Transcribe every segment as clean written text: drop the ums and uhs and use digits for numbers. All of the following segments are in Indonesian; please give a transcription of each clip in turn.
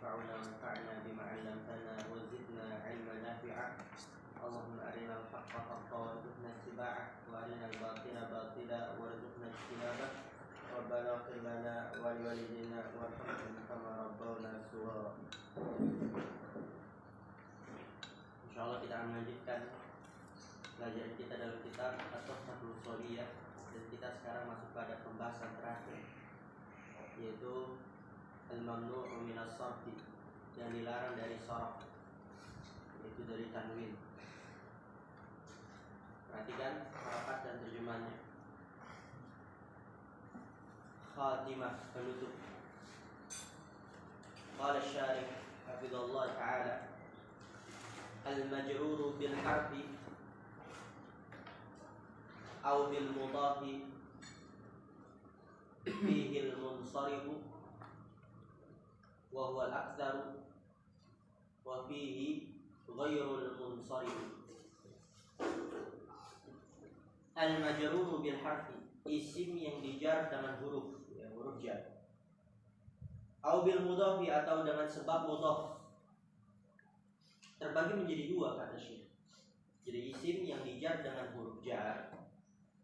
ينفعنا وانفعنا بما علمتنا وزدنا علما نافعا اللهم أرنا الحق حقا وارزقنا اتباعه وأرنا الباطل باطلا وارزقنا اجتنابه ربنا اغفر لنا ولوالدينا وارحمهم كما ربونا صغارا. Insyaallah kita akan melanjutkan pelajaran kita dalam kitab At-Tuhfatul Sholiyah, dan kita sekarang masuk pada pembahasan terakhir, yaitu al-mamnu'u minas sarfi, yang dilarang dari sharaf, yaitu dari tanwin. Perhatikan harakat dan terjemahnya. Khatimah, penutup. Qala asy-syarih hafizallahu ta'ala, al-majruru bil harfi aw bil mudhafi fihi al-munsarifu wa huwa al-aktsaru wa fihi ghairu al-munsarif. Al-majruru bil harfi, isim yang dijar dengan huruf, ya, huruf jar. Aw bil mudhafi, atau dengan sebab mudhaf. Terbagi menjadi dua, kata Syekh. Jadi isim yang dijar dengan huruf jar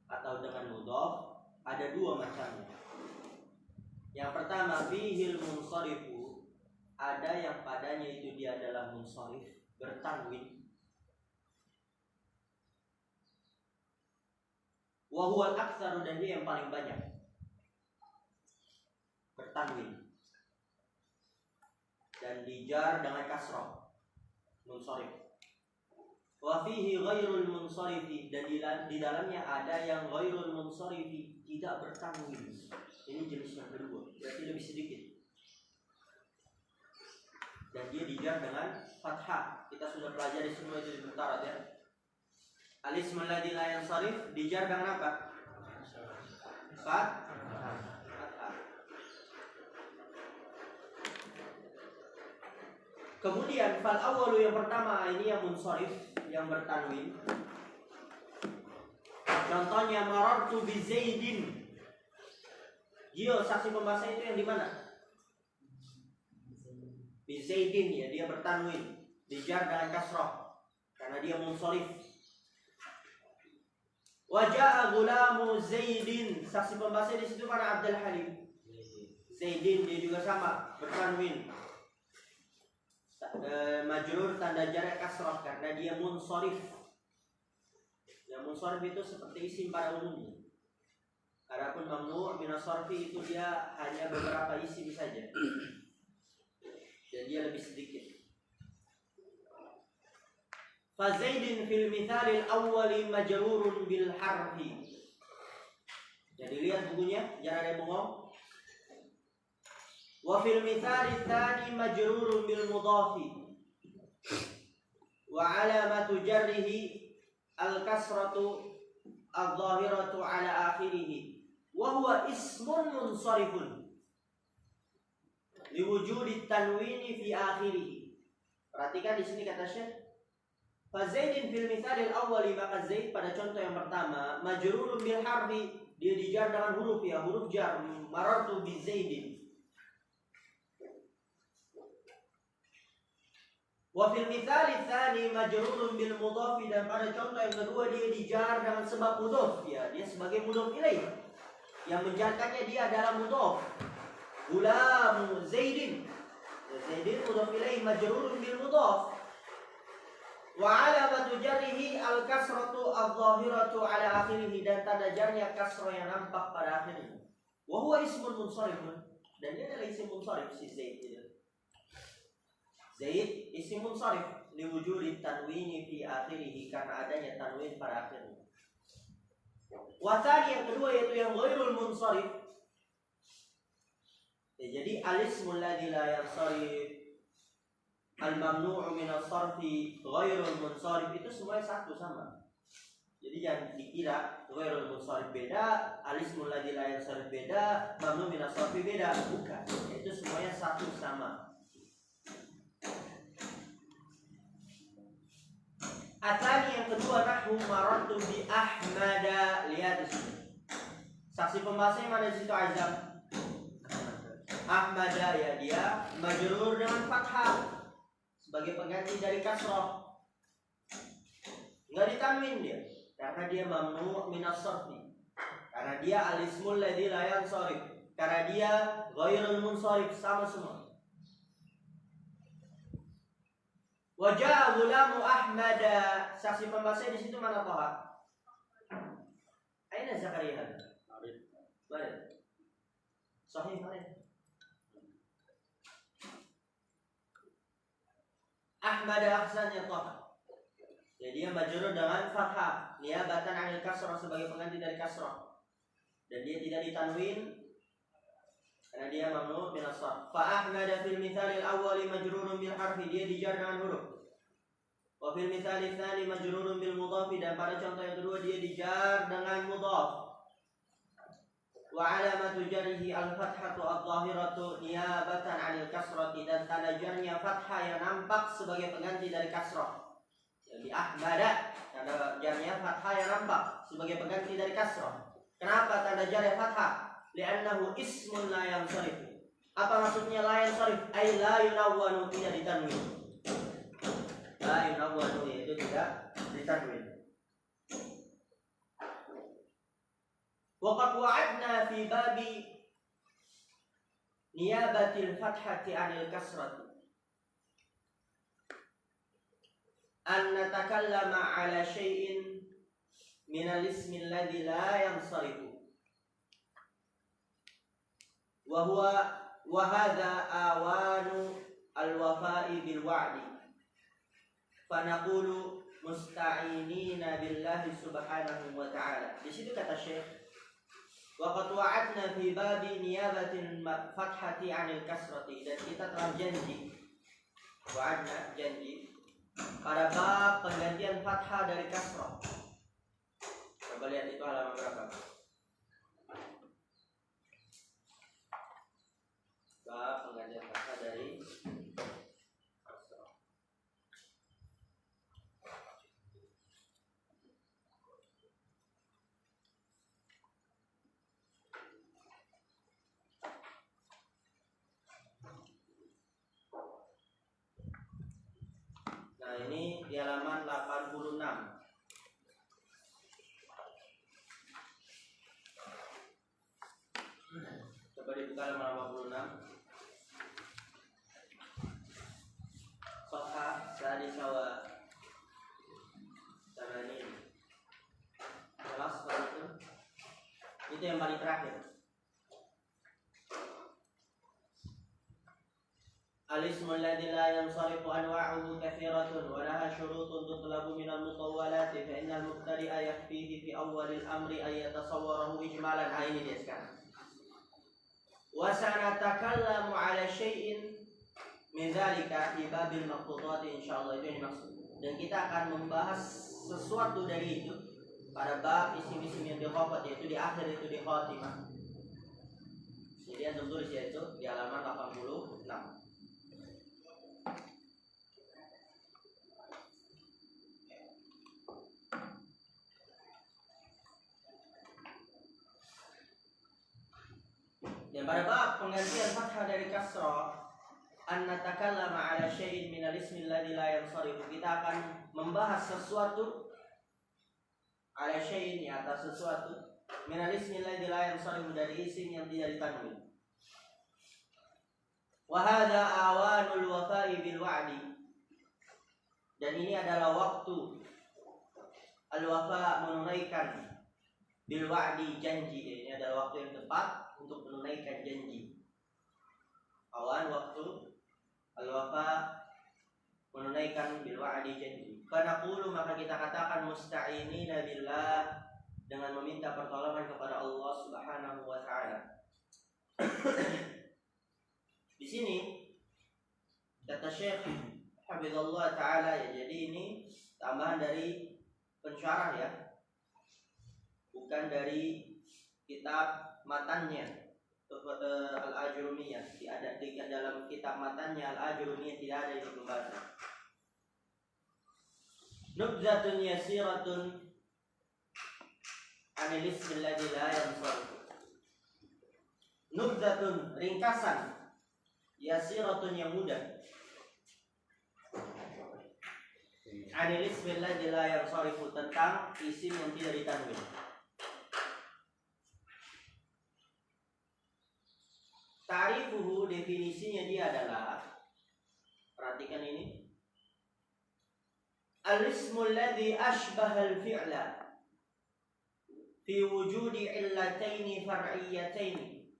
atau dengan mudhaf ada dua macamnya. Yang pertama, fihil munsarifu, ada yang padanya itu dia adalah munsarif, bertanwin. Wa huwal aktsaru, dan dia yang paling banyak bertanwin dan dijar dengan kasrah, munsharif. Wa fihi ghairul munsharifi, dan di dalamnya ada yang ghairul munsharifi, tidak bertanwin. Ini jenis yang kedua, berarti lebih sedikit. Dan dia dijar dengan fathah. Kita sudah pelajari semua itu di mutarat, ya. Al-ismul ladzi la yansharif dijar dengan apa? Fathah. Kemudian fal awwalu, yang pertama, ini yang munsharif, yang bertanwin. Contohnya marartu bi Zaidin. Gio, saksi pembahasan itu yang di mana? Bi Zaidin, ya, dia bertanwin, dijar dengan kasrah karena dia munsharif. Wa jaa ghulamu Zaidin, saksi pembahasan di situ mana? Abdul Halim. Zaidin dia juga sama, bertanwin. Majrur tanda jar kasrah karena dia munsharif. Yang munsharif itu seperti isim pada umumnya. Adapun mamnu' minas sarfi itu dia hanya beberapa isim saja, dan dia lebih sedikit. Fa Zaidin fil mithalil awwali majrurun bil harfi. Jadi lihat bukunya, jangan ada yang bengong. Wa fil mithali tsani majrurun bil mudhafi wa alamatu jarrihi al kasratu adh-dhahiratu ala akhirih wa huwa ismun munsharifun liwujudi tanwini fi akhirih. Perhatikan di sini kata Syekh, fa Zaidin fil mithalil awwali, maka Zaid pada contoh yang pertama majrurun bil harfi, dia dijar dengan huruf, ya, huruf jar. Marartu bi Zaidin. Wa fil mithali tsani majrurun bil mudhaf, dan pada contoh yang kedua dia dijar dengan sebab mudhaf, ya, dia sebagai mudhaf ilaih. Yang menjarkannya dia adalah mudhaf. Gulam Zaidin. Zaidin mudhaf ilaih majrurun bil mudhaf. Wa alamatu jarrihi al kasratu adh-dhahiratu ala akhirih, dan tanda jarnya kasrah yang nampak pada akhirnya. Wa huwa ismun munsharif, dan dia adalah isim munsharif, si Zaid itu. Zaid isim munsharif liwujudi tanwini fi akhirih, karena adanya tanwin pada akhirnya. Wasani, yang kedua, yaitu yang ghairul munsharif. Ya, jadi al-ismul ladzi la yansharif, al-mamnu'u minas sarfi, ghairul munsharif, itu semuanya satu sama. Jadi jangan dikira ghairul munsharif beda, al-ismul ladzi la yansharif beda, mamnu' minas sarfi beda. Bukan, itu semuanya satu sama. Atani, yang kedua, nahwu marartu bi Ahmada. Lihat di sini. Saksi pembahasannya mana di situ, Azam? Ahmada ya dia majrur dengan fathah sebagai pengganti dari kasrah. Enggak ditanwin dia karena dia mamnu' minas sarfi. Karena dia al-ismul ladzi la yansharif. Karena dia ghairul munsharif, sama semua. Wa ja'a ghulamu Ahmada, saksi pembaca di situ mana Toha? Aina Zakaria? Baik. Sahih baik. Ahmad ahsannya Toha. Jadi dia majrur dengan fathah, niyabatan 'anil kasrah sebagai pengganti dari kasrah. Dan dia tidak ditanwin karena dia mamnu' min as-sarf. Fa Ahmad fil mithal al-awwal majrurun bil harfi, dia dijar dengan huruf. Wa fil mithal ats-tsani majrurun bil mudhaf, dan pada contoh yang kedua dia dijar dengan mudhaf. Wa alamatu jarhi al-fathatu adh-dhahiratu niyabatan 'anil kasrati, dan tanda jarnya fathah yang nampak sebagai pengganti dari kasrah. Jadi Ahmada tanda jarnya fathah yang nampak sebagai pengganti dari kasrah. Kenapa tanda jarnya fathah? Li'annahu ismun la yansharif. Apa maksudnya la yansharif? Ay la yunawwanu, tidak ditanwin. La yunawwanu yaitu tidak ditanwin. Waqad wa'adna fi babi niyabatil fathati 'anil kasrati an natakallama 'ala syai'in min al-ismi alladhi la yansarifu wa hadha awanu al-wafa'i bil wa'di fa naqulu musta'inina billahi subhanahu wa ta'ala. Di situ kata Syekh, waqad wa'adna fi babi niyabatin fathati 'anil kasrati, dan kita telah janji, wa'adna janji pada bab penggantian fathah dari kasrah. Coba lihat itu halaman berapa? Bab penggantian fathah dari kasrah. Nah, ini di halaman 86. Coba dibuka halaman 86. Sofha dari sawa cara ini. Jelas seperti itu. Itu yang paling terakhir. Al-ismu alladhi la yansarifu anwa'uhu kathiratun wa laha syurutun tutlabu min al-mutawwalati fa innal mubtadi'a yakfihi fi awwalil amri ay yatasawwarahu ijmalan. Ini dia sekarang. Wa sanatakallamu 'ala syai'in min dzalika fi babil maqtudati, insyaallah itu yang dimaksud. Dan kita akan membahas sesuatu dari itu pada bab isim-isim yang dikhafat, yaitu di akhir, itu di khatimah. Jadi antum tulis ya, itu di halaman 86. Dan pada bab penggantian fathah dari kasrah, an natakallama 'ala syai'in min al-ismi alladhi la yansarifu, kita akan membahas sesuatu, 'ala syai'in, ya, atas sesuatu, min al-ismi alladhi la yansarifu, dari isim yang tidak ditanwin. Wa hadha awanul wafa'i bil wa'di, dan ini adalah waktu al-wafa, menunaikan, bil wa'di, janji. Ini adalah waktu yang tepat untuk menunaikan janji. Awan, waktu al-wafa, menunaikan bil wa'di, janji. Fa naqulu, maka kita katakan musta'inina billah, dengan meminta pertolongan kepada Allah Subhanahu wa ta'ala. Di sini kata Syekh Hafizallah ta'ala, ya, jadi ini tambahan dari pensyarah, ya, bukan dari kitab matannya. Al-Ajrumiyah tidak ada di dalam kitab matannya. Al-Ajrumiyah tidak ada itu pembahasan. Nubzatun yasiratun anil ismi alladhi la yansarifu. Nubzatun, ringkasan yasiratun yang mudah. Anil ismil ladzi la yansarifu, tentang isim yang tidak ditanwin. Ta'rifuhu, definisinya dia adalah, perhatikan ini, al-ismul ladzi ashbaha al-fi'la fi wujudi illataini far'iyataini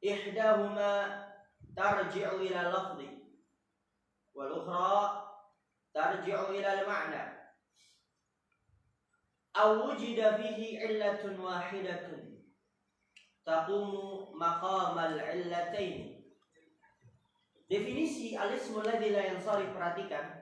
ihdahuma tarji'u ila lafzi wal ukhra tarji'u ila al-ma'na aw wujida fihi illatun wahidatun taqumu maqamal illataini. Definisi al-ismul ladzi la yansarif, perhatikan.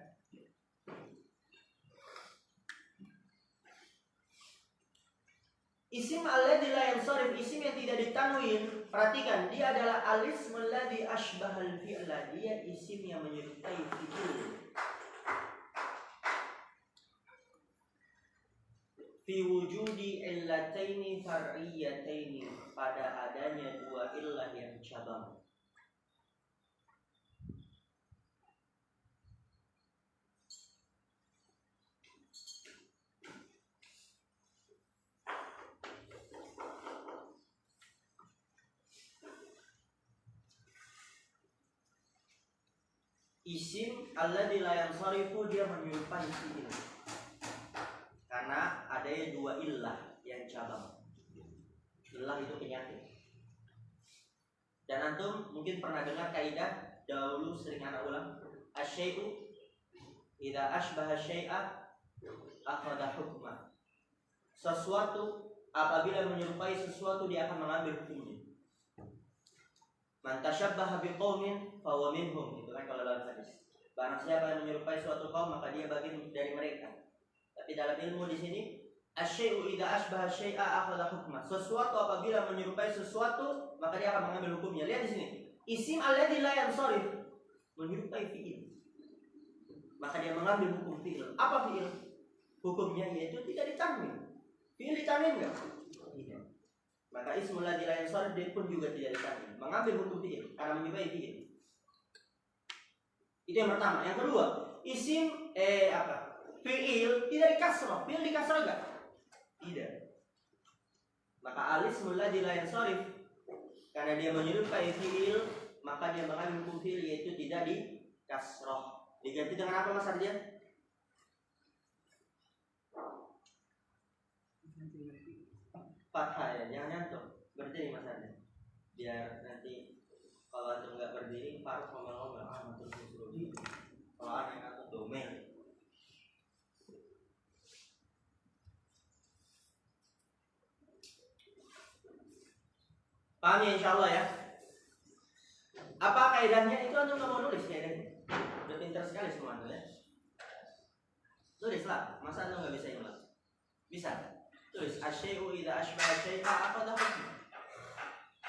Isim alladzi la yansarif, isim yang tidak ditanwin, perhatikan, dia adalah al-ismul ladzi ashbahal fi'la, dia isim yang menyerupai fi'il. Fi wujudi illataini far'iyataini, pada adanya dua illah yang cabang. Isim alladzi la yansarifu, dia menyerupai fi'il karena adanya dua illah yang cabang. Illah itu penyakit. Dan antum mungkin pernah dengar kaidah, dahulu sering anak ulang, asy-syai'u idza ashbaha syai'a akhadha hukma. Sesuatu apabila menyerupai sesuatu, dia akan mengambil hukumnya. Man tashabbaha biqaumin fahuwa minhum, itu kan kalau dalam hadis. Barang siapa yang menyerupai suatu kaum, maka dia bagian dari mereka. Tapi dalam ilmu di sini, asy-syai'u idza ashbaha syai'a akhadha hukma. Sesuatu apabila menyerupai sesuatu, maka dia akan mengambil hukumnya. Lihat di sini. Isim alladzi la yansarif, menyerupai fi'il, maka dia mengambil hukum fi'il. Apa fi'il? Hukumnya yaitu tidak ditanwin. Fi'il ditanwin enggak? Tidak. Maka ismul ladzi la yansarif, dia pun juga tidak ditanwin, mengambil hukum fi'il karena menyerupai fi'il. Itu yang pertama. Yang kedua, isim fi'il tidak dikasrah. Fi'il dikasrah enggak? Tidak. Maka al-ismul ladzi la yansarif, karena dia menyerupai fi'il, maka dia mengambil hukum fi'il yaitu tidak dikasrah. Diganti dengan apa Mas Ardian? Fathah ya, jangan nyantuk. Berdiri Mas Ardian. Biar nanti kalau antum enggak berdiri, Faruk ngomel-ngomel, antum suruh di. Kalau aneh antum domel. Paham ya insyaallah ya? Apa kaidahnya? Itu antum enggak mau nulis kaidahnya. Udah pintar sekali semua antum ya. Tulislah, masa antum enggak bisa ingat? Bisa. Tulis asy-syai'u idza ashbaha syai'a akhadha hukma.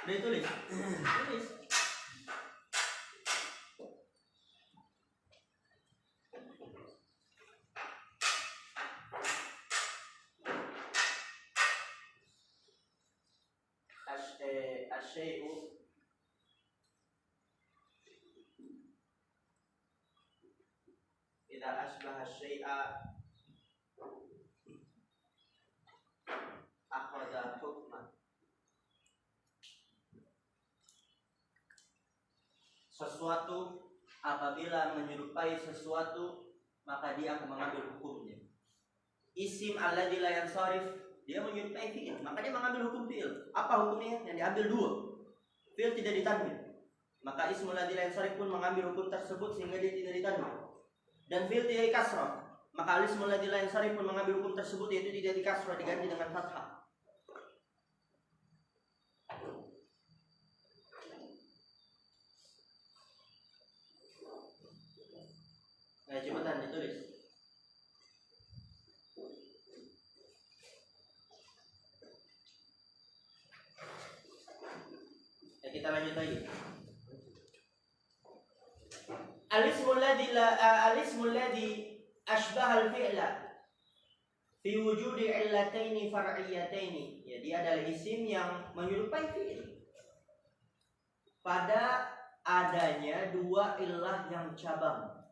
Udah tulis. Tulis. Asy-syai'u idza ashbaha syai'a akhadha hukma. Sesuatu apabila menyerupai sesuatu, maka dia akan mengambil hukumnya. Isim alladzi la yansarif, dia menyerupai fi'il, maka dia mengambil hukum fi'il. Apa hukumnya? Yang diambil dua. Fi'il tidak ditanwin, maka ismul ladzi la yansarif pun mengambil hukum tersebut sehingga dia tidak ditanwin. Dan fi'il tidak dikasrah, maka ismul ladzi la yansarif pun mengambil hukum tersebut yaitu tidak dikasrah, diganti dengan fathah. Nah, cepetan ditulis. Ya, kita lanjut lagi. Al-ismul ladzi ashbaha al-fi'la fi wujudi illataini far'iyataini. Ya, dia adalah isim yang menyerupai fi'il. pada adanya dua illah yang cabang.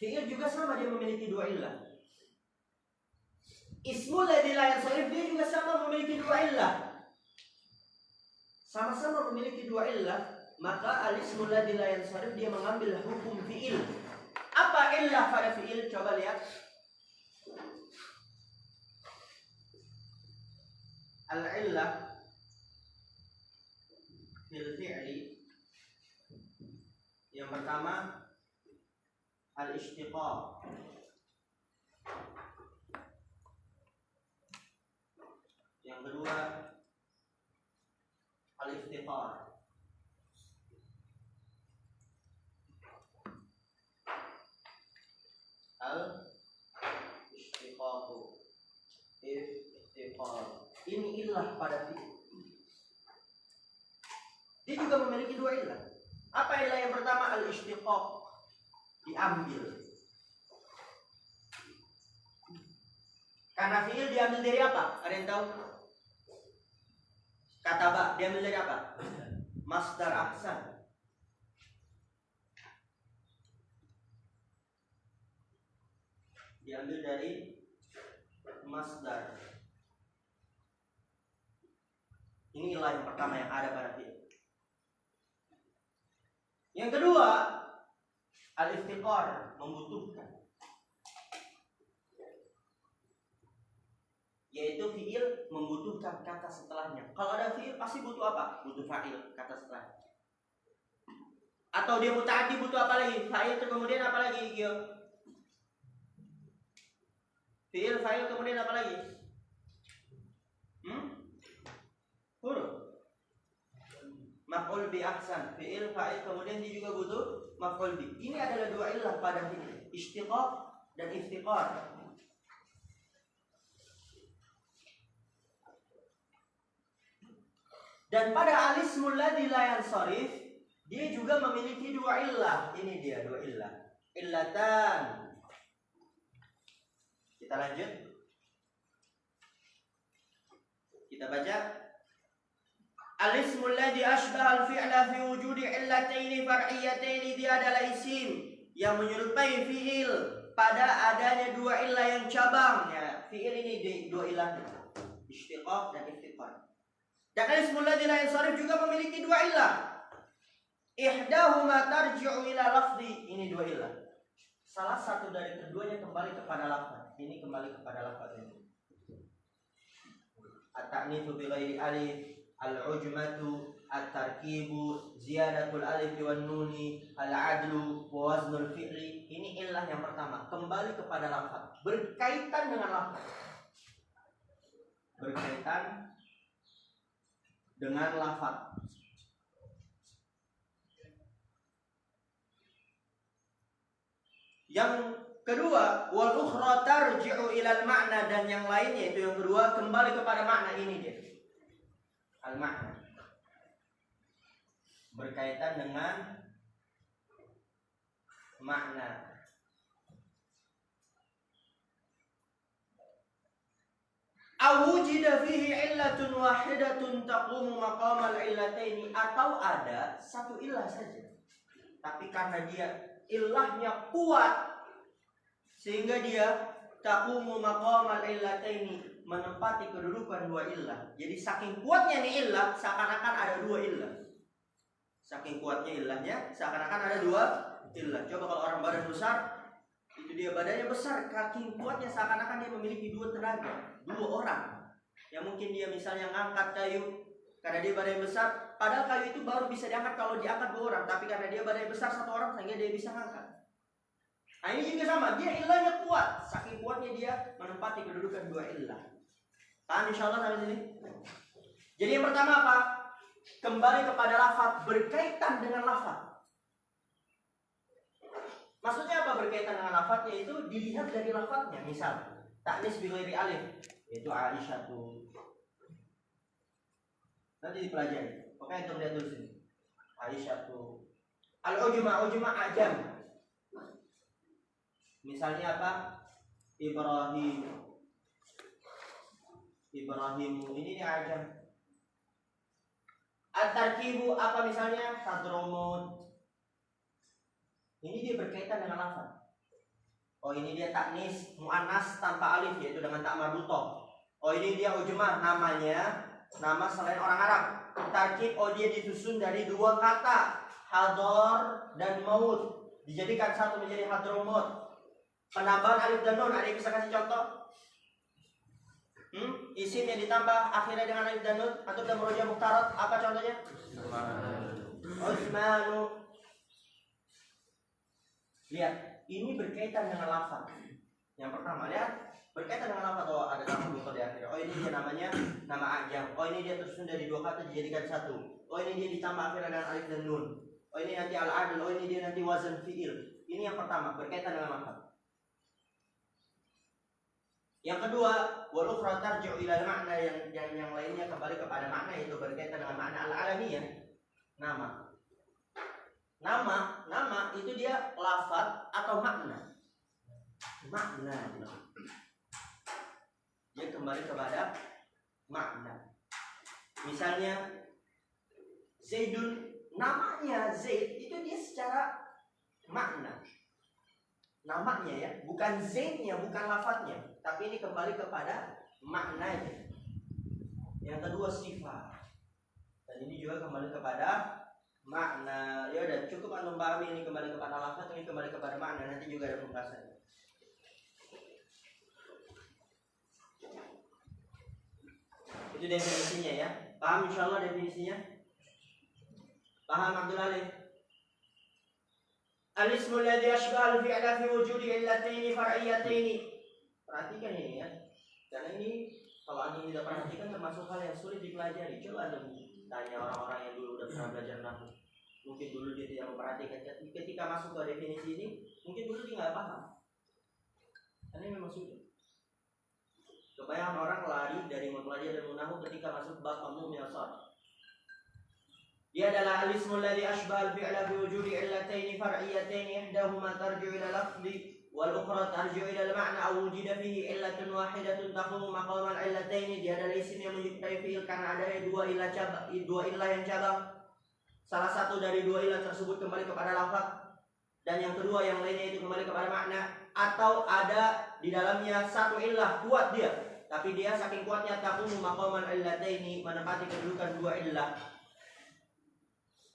Fi'il juga sama, dia memiliki dua illah. Ismul ladzi la yansharif dia juga sama memiliki dua illah. Sama-sama memiliki dua illah, maka al-ismul ladzi la yansharif dia mengambil hukum fi'il. Apa illah pada fi'il? Coba lihat. Al-illah fil fi'li yang pertama al-ishtiqaq. Yang kedua al-iftiqar. Al-ishtiqaq, iftiqar. Ini illah pada fi'il. Dia juga memiliki dua illah. Apa illah yang pertama? Al-ishtiqaq, diambil. Karena fi'il diambil dari apa? Ada yang tahu? Kataba diambil dari apa? Masdar ahsan. Diambil dari masdar. Ini ilah yang pertama yang ada pada fi'il. Yang kedua, al-iftiqar, membutuhkan. Yaitu fi'il membutuhkan kata setelahnya. Kalau ada fi'il pasti butuh apa? Butuh fa'il, kata setelahnya. Atau dia muta'addi butuh apa lagi? Fa'il kemudian apa lagi? Fi'il, fa'il kemudian apa lagi? Huruf. Maf'ul bi ahsan. Fi'il, fa'il kemudian dia juga butuh maf'ul bi. Ini adalah dua illah pada fi'il, ishtiqaq dan iftiqar. Dan pada al-ismul ladzi la yansharif dia juga memiliki dua illah. Ini dia dua illah. Illatan. Kita lanjut. Kita baca. Al-ismul ladzi ashbaha al-fi'la fi wujudi illataini far'iyataini, dia adalah isim yang menyerupai fi'il pada adanya dua illah yang cabang. Ya, fi'il ini dua illahnya, ishtiqaq dan iftiqar. Dan al-ismul ladzi la yansharif juga memiliki dua illah. Ihdahuma tarji'u ila lafzi. Ini dua illah. Salah satu dari keduanya kembali kepada lafaz. Ini kembali kepada lafaz ini. At-ta'nitsu bi ghairi alif, al-ujmatu, at-tarkibu, ziyadatul alif wan nuni, al-adlu, wa waznul fi'li. Ini illah yang pertama, kembali kepada lafaz, berkaitan dengan lafaz. Berkaitan dengan lafaz. Yang kedua, wal ukhra tarji'u ilal ma'na, dan yang lainnya itu yang kedua kembali kepada makna. Ini dia. Al makna. Berkaitan dengan makna. Awujida fihi illatun wahidatun taqumu maqamal illataini, atau ada satu illah saja, tapi karena dia illahnya kuat sehingga dia taqumu maqamal illataini, menempati kedudukan dua illah. Jadi saking kuatnya nih illah, seakan-akan ada dua illah. Saking kuatnya illahnya, seakan-akan ada dua illah. Coba kalau orang badan besar, itu dia badannya besar, kaki kuatnya seakan-akan dia memiliki dua tenaga, dua orang. Yang mungkin dia misalnya ngangkat kayu karena dia badannya besar, padahal kayu itu baru bisa diangkat kalau diangkat dua orang, tapi karena dia badannya besar satu orang sehingga dia bisa ngangkat. Nah ini juga sama, dia illahnya kuat, saking kuatnya dia menempati kedudukan dua illah. Paham insyaallah sampai sini? Jadi yang pertama apa? Kembali kepada lafaz, berkaitan dengan lafaz. Maksudnya apa berkaitan dengan lafaz? Yaitu dilihat dari lafaznya. Misal ta'nis bi ghairi alif, yaitu Aisyah tuh. Nanti dipelajari. Oke, kita lihat dulu sini. Aisyah tuh. Al-ujma, ujma ajam. Misalnya apa? Ibrahim. Ibrahim ini ajam. At-tarkibu apa misalnya? Hadramut. Ini dia berkaitan dengan lafaz. Oh ini dia taknis muannas tanpa alif, yaitu dengan tak marbutoh. Oh ini dia ujmah, namanya nama selain orang Arab. Tarkib, oh dia disusun dari dua kata, hadar dan maut, dijadikan satu menjadi hadramut. Penambahan alif dan nun, ada yang bisa kasih contoh? Isim yang ditambah akhirnya dengan alif dan nun atau dalam murojaah muqtarat, apa contohnya? Utsmanu. Lihat, ini berkaitan dengan lafaz. Yang pertama, lihat, berkaitan dengan lafaz. Oh, ada nama bukan di akhir. Oh, ini dia namanya nama ajam. Oh, ini dia tersusun dari dua kata dijadikan satu. Oh, ini dia ditambah akhirnya dengan alif dan nun. Oh, ini nanti al-adl. Oh, ini dia nanti wazan fi'il. Ini yang pertama, berkaitan dengan lafaz. Yang kedua, wal ukhra tarji'u ila makna, yang lainnya kembali kepada makna, itu berkaitan dengan makna al-alamiyah. Nama itu dia lafaz atau makna. Dia kembali kepada makna. Misalnya Zaidun, namanya Zaid itu dia secara makna. Namanya ya, bukan Zaidnya, bukan lafaznya, tapi ini kembali kepada maknanya. Yang kedua sifat. Dan ini juga kembali kepada makna. Ya udah, cukup antum pahami ini kembali kepada lafaz, ini kembali kepada makna, nanti juga ada pembahasannya. Itu definisinya ya. Paham insyaallah definisinya? Paham Abdul Alim? Al-ismu alladhi yashbahu al-fi'la fi wujudi illataini far'iyataini. Perhatikan ini ya. Karena ini kalau antum tidak perhatikan termasuk hal yang sulit dipelajari. Coba antum tanya orang-orang yang dulu udah pernah belajar nahwu. Mungkin dulu dia tidak memperhatikan, ketika masuk ke definisi ini, mungkin dulu dia nggak paham. Karena ini memang sulit. Kebanyakan orang lari dari mempelajari ilmu nahwu ketika masuk bab mamnu min as-sarf. Dia adalah al-ismu alladhi ashbaha al-fi'la bi wujudi illataini far'iyataini, ihdahuma tarji'u ila lafzi wal ukhra tarji'u ila al-ma'na aw wujida fihi illatun wahidatun taqumu maqam al-illataini. Dia adalah isim yang menjadi fi'il karena adanya dua illah yang cabang. Salah satu dari dua illah tersebut kembali kepada lafaz, dan yang kedua yang lainnya itu kembali kepada makna, atau ada di dalamnya satu illah kuat dia, tapi dia saking kuatnya taqumu maqam al-illataini, menempati kedudukan dua illah.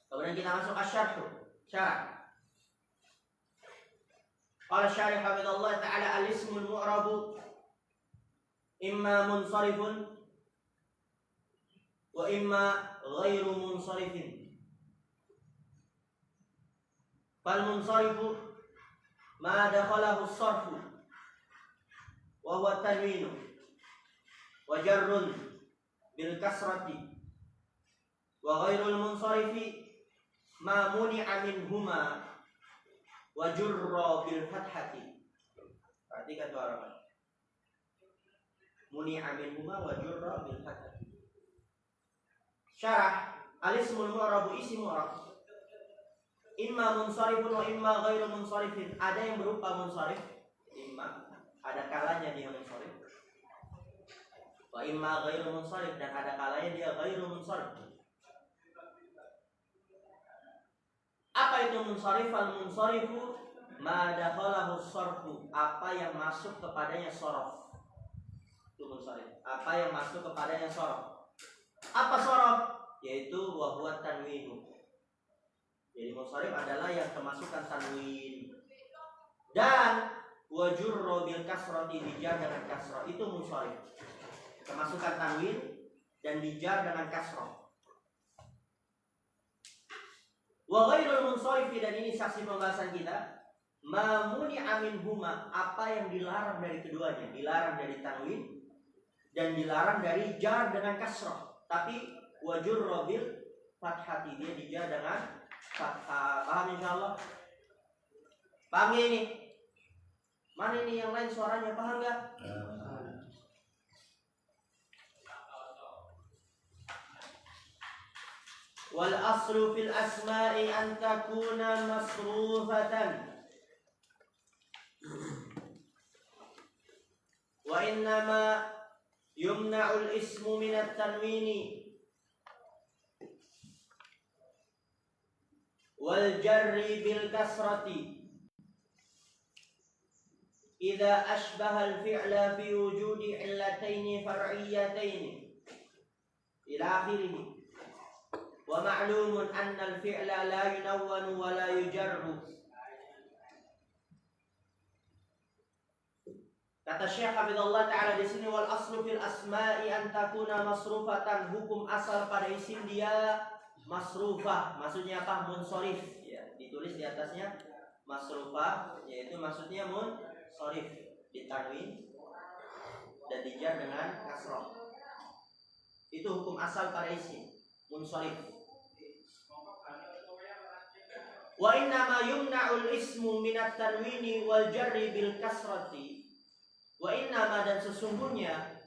Kemudian kita masuk asy-syarh, syarah. Qala syarih hafizallahu ta'ala al-ismul mu'rabu imma munsharifun wa imma ghairu munsharifin. Fal munsarifu ma dakhalahu as-sarfu wa huwa tanwinu wa jarrun bil kasrati, wa ghairul munsarifi ma muni'a minhuma wa jurra bil fathati. Perhatikan tuh orang. Muni'a minhuma wa jurra bil fathati. Syarah, al-ismul mu'rabu isim mu'rab imma munsharifun wa imma ghairu munsharifin. Ada yang berupa munsharif, imma ada kalanya dia munsharif, wa imma ghairu munsharif, dan ada kalanya dia ghairu munsharif. Apa itu munsharif? Al-munsharifu ma dakhalahu as-sarfu, apa yang masuk kepadanya sorof. Itu munsharif, apa yang masuk kepadanya sorof. Apa sorof? Yaitu wa huwa tanwinu. Jadi munsharif adalah yang kemasukan tanwin. Dan wa jurra bil kasrati, dijar dengan kasrah, itu munsharif. Kemasukan tanwin dan dijar dengan kasrah. Wa ghairul munsharif, dan ini saksi pembahasan kita, ma muni'a minhuma, apa yang dilarang dari keduanya, dilarang dari tanwin dan dilarang dari jar dengan kasrah. Tapi wa jurra bil fathati, dia dijar dengan fathah. Paham insyaallah? Paham ini? Mana ini yang lain suaranya, paham enggak? Wal aslu fil asma'i an takuna masrufatan wa innama yumna'ul ismu minat tanwini wal jarri bil kasrati idza ashbaha al fi'la fi wujudi illataini far'iyataini ila akhirih. Wa ma'lumun anna al fi'la la yunawwanu wa la yujarru. Kata Syekh Hafizallah Ta'ala di sini, wal aslu fil asma'i an takuna masrufatan, hukum asal pada isim dia masrufah. Maksudnya apa? Munsharif. Ya, ditulis di atasnya masrufah, yaitu maksudnya munsharif, ditanwin dan dijar dengan kasrah. Itu hukum asal pada isim munsharif. Wa inna ma yumna'ul ismu minat tanwini wal jarri bil kasrati. Wa inna ma, dan sesungguhnya,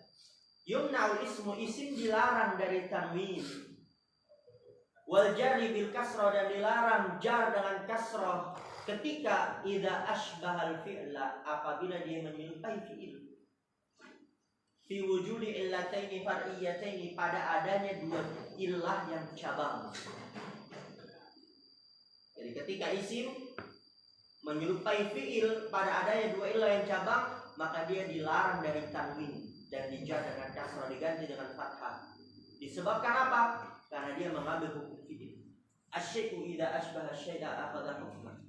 yumna'ul ismu, isim dilarang dari tanwin, wal jarri bil kasrah, dan dilarang jar dengan kasrah ketika idza asbahal fi'la, apabila dia menyerupai fi'il, fi wujudi illataini far'iyataini, pada adanya dua illah yang cabang. Jadi ketika isim menyerupai fi'il pada adanya dua illah yang cabang, maka dia dilarang dari tanwin dan dijar dengan kasrah, diganti dengan fathah. Disebabkan apa? Karena dia mengambil hukum fi'il. Asy-syai'u idza asbaha asy-syai'a akhadha hukman.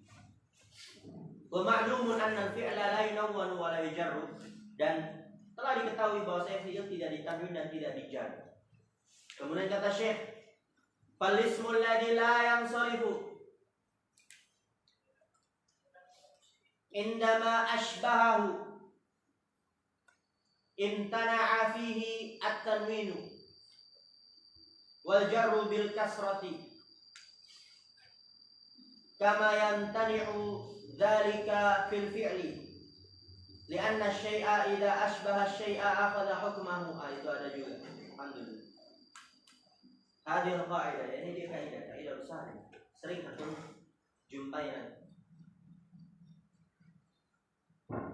Wa ma'lumun anna al-fi'la la yunawwanu wa la yujarru, dan telah diketahui bahwa fi'il tidak ditanwin dan tidak dijar. Kemudian kata Syekh, fal ismul ladzi la yansarifu indama ashbahahu imtana'a fihi at-tanwinu wal jarru bil kasrati kama yamtani'u dzalika fil fi'li li'anna asy-syai'a idza ashbaha asy-syai'a akhadha hukmahu. Itu ada juga. Alhamdulillah. Hadhihi al-qa'idah, ini dia kaidah besar. Sering antum jumpai nanti.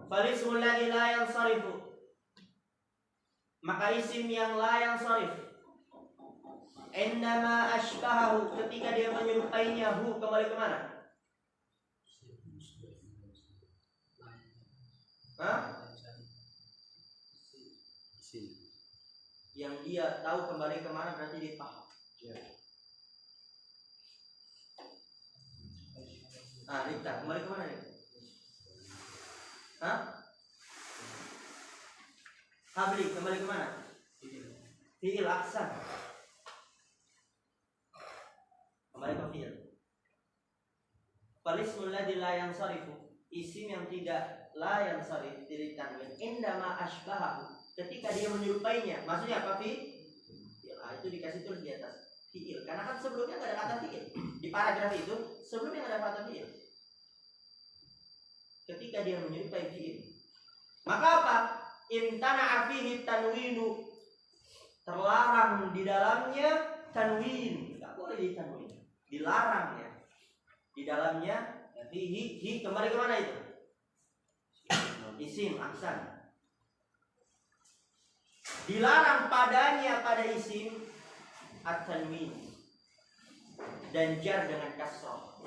Falismul ladzi la yansarifu, maka isim yang la yansarif, indama ashbahahu, ketika dia menyerupainya, hu kembali kemana? Hah? Yang dia tahu kembali kemana, berarti dia paham. Rita, kembali kemana nih? Hah? Habli, kembali kemana? Fi'il aksan. Kembali ke fi'il. Falismul ladzi la yansarifu, isim yang tidak la yansarif, tidak tanwin, indama ashbahahu, ketika dia menyerupainya. Maksudnya apa? Fi'il. Itu dikasih tulis di atas fi'il, karena kan sebelumnya nggak ada kata fi'il. Di paragraf itu sebelumnya nggak ada kata fi'il. Ketika dia menyerupai fi'il, maka apa? Imtana'a fihi tanwinu, terlarang di dalamnya tanwin, tidak boleh ditanwin, dilarang ya. Di dalamnya fihi, kembali ke mana itu? Isim aksan. Dilarang padanya, pada isim, at-tanwin dan jar dengan kasrah.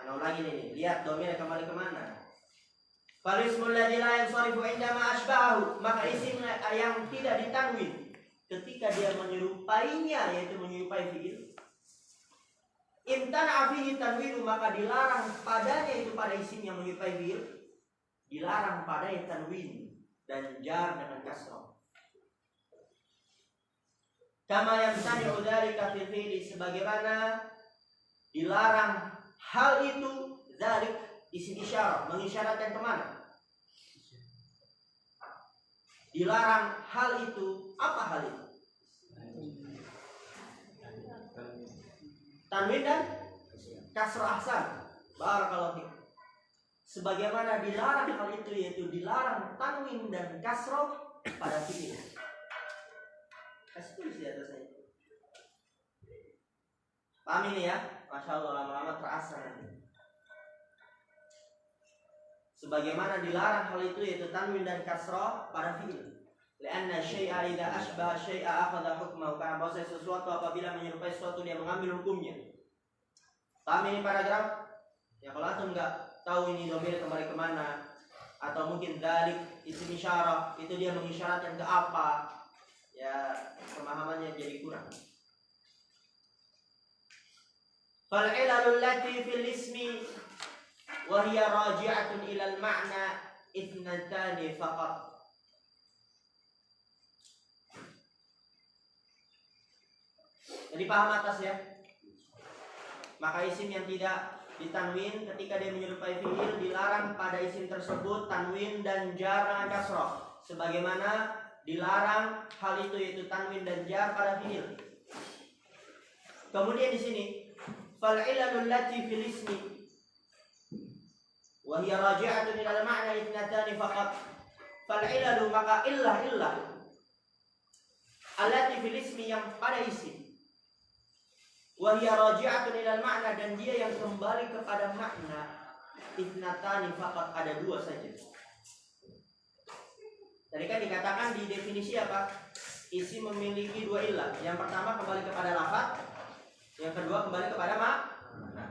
Ana lagi nih, lihat domir kembali ke mana? Falismul ladzi la yansarifu indama ashbahu, maka isim yang tidak ditanwin ketika dia menyerupainya, yaitu menyerupai fi'il, imtana'a fihi tanwinu, maka dilarang padanya, itu pada isim yang menyerupai fi'il, dilarang padanya tanwin dan jar dengan kasrah. Kama yamtani'u dzalika fil fi'li, sebagaimana dilarang hal itu, dzalik isim isyarat, mengisyaratkan kemana? Dilarang hal itu, apa hal itu? Tanwin dan kasrah ahsan. Barakallahu fiik. Sebagaimana dilarang hal itu, yaitu dilarang tanwin dan kasrah pada fi'il. Kasih tulis di atasnya. Paham ini ya? Masya Allah, lama-lama terasa nanti. Sebagaimana dilarang hal itu, yaitu tanwin dan kasrah pada fi'il. Lianna syai'a idza asbaha syai'a akhadha hukmahu, karena bahwa sesuatu apabila menyerupai sesuatu dia mengambil hukumnya. Paham ini paragraf? Ya kalau antum nggak tahu ini domir kembali kemana, atau mungkin dalik isim isyarah itu dia mengisyaratkan ke apa, ya pemahamannya jadi kurang. Fal ilalul lati fil ismi wa hiya raji'atun ila al ma'na ithnatani faqat. Jadi paham atas ya. Maka isim yang tidak ditanwin ketika dia menyerupai fiil dilarang pada isim tersebut tanwin dan jar dengan kasrah, sebagaimana dilarang hal itu yaitu tanwin dan jar pada fiil. Kemudian di sini fal ilalul lati fil ismi wa hiya raji'atun ila al-ma'na ithnatani faqat. Fal ilalu maka illah allati fil ismi yang pada isim, wa hiya raji'atun ila al-ma'na dan dia yang kembali kepada makna, ithnatani faqat ada dua saja. Tadi kan dikatakan di definisi apa? Isim memiliki dua ilah. Yang pertama kembali kepada lafaz, yang kedua kembali kepada makna.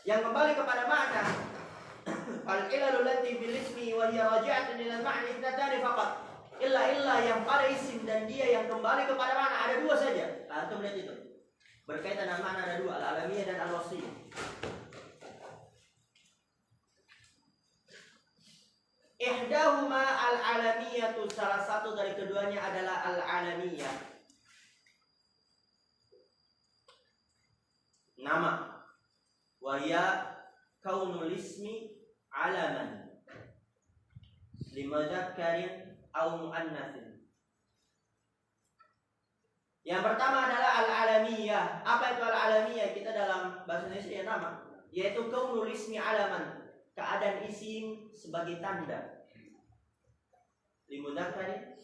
Yang kembali kepada makna al-ilalu lati fil ismi wa hiya raji'atun ila al-ma'na ithnatani faqat. Illa yang pada isim dan dia yang kembali kepada makna ada dua saja. Antum lihat itu. Berkaitan dengan makna ada dua, al-alamiyah dan al-wasfiyah. Ihdahuma al-alamiyah, salah satu dari keduanya adalah al-alamiyah, nama. Wa hiya kaunul ismi alaman limadzakkarin aw muannatsin. Yang pertama adalah al-alamiyah. Apa itu al-alamiyah? Kita dalam bahasa Indonesia ya nama, yaitu kaunul ismi alaman, keadaan isim sebagai tanda. Limudzakkarin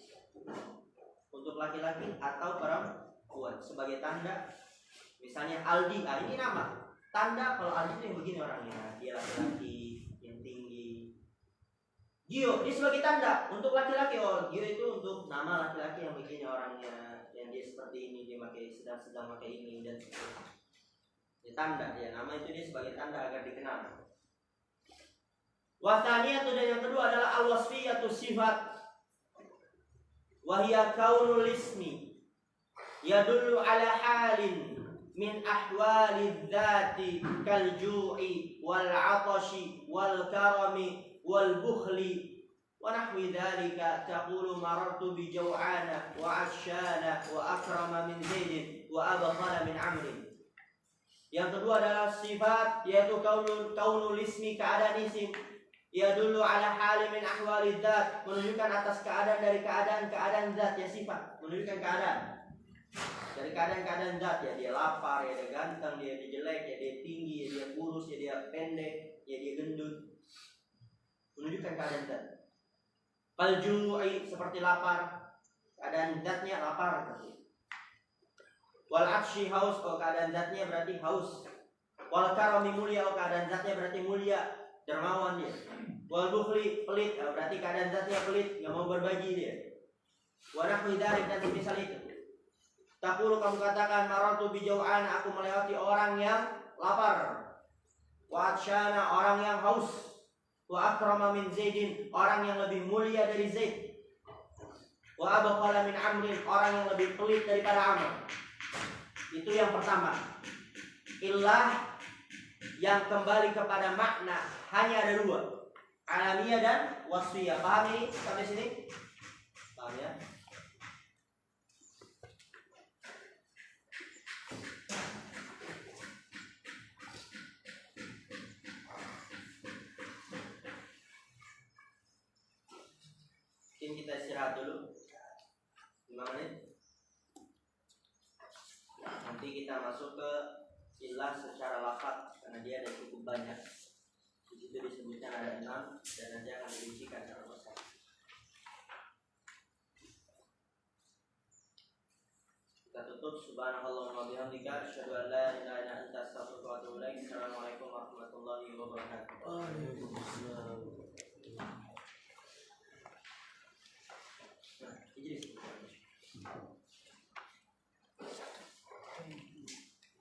untuk laki-laki atau perempuan sebagai tanda. Misalnya Aldi, ini nama. Tanda kalau Aldi itu yang begini orangnya, dia laki-laki yang tinggi. Gio, dia sebagai tanda untuk laki-laki. Oh, Gio itu untuk nama laki-laki yang begini orangnya, yang dia seperti ini, dia sedang pakai ini, dan dia tanda, ya nama itu dia sebagai tanda agar dikenal. Wathaniyatu, dan yang kedua adalah al-wasfiyatu, sifat. Wahia kaunul ismi yadullu ala halin min ahwali dzati kal ju'i wal 'atashi wal karami wal bukhli wa nahwi dzalika. Taqulu marartu bi jaw'ana wa 'ashana wa akrama min zaid wa abqala min amr. Yang kedua adalah sifat, yaitu kaunul ismi, keadaan isim, ya dulu ala hali min ahwali dzat, menunjukkan atas keadaan dari keadaan zat, ya sifat menunjukkan keadaan dari keadaan zat, ya dia lapar, ya dia ganteng, dia jelek, ya dia tinggi, ya dia kurus, ya dia pendek, ya dia gendut, menunjukkan keadaan zat. Fal ju'i, seperti lapar, keadaan zatnya lapar. Wal 'atsyi, haus, oh keadaan zatnya berarti haus. Wal karami, mulia, oh keadaan zatnya berarti mulia, dermawan dia. Wal bukhli, pelit, berarti keadaan zatnya pelit, nggak mau berbagi dia. Wa nahwi dzalik, dan semisal itu. Taqulu, kamu katakan, marartu bi jaw'an, aku melewati orang yang lapar. Wa atsyana, orang yang haus. Wa akrama min zaidin, orang yang lebih mulia dari Zaid. Wa abqala min amrin, orang yang lebih pelit daripada Amr. Itu yang pertama. Illah yang kembali kepada makna hanya ada dua, alamiyah dan wasfiyah. Paham ini sampai sini? Paham ya? Mungkin kita istirahat dulu 5 menit. Nanti kita masuk ke ilah secara lafaz, karena dia ada cukup banyak. Di situ disebutkan ada 6 dan nanti akan diujikan secara besar. Kita tutup. Subhanallahumma bihamdika, asyhadu an la ilaha illa anta, astaghfiruka wa atubu ilaik. Assalamualaikum warahmatullahi wabarakatuh. Waalaikumsalam. Nah, Idris.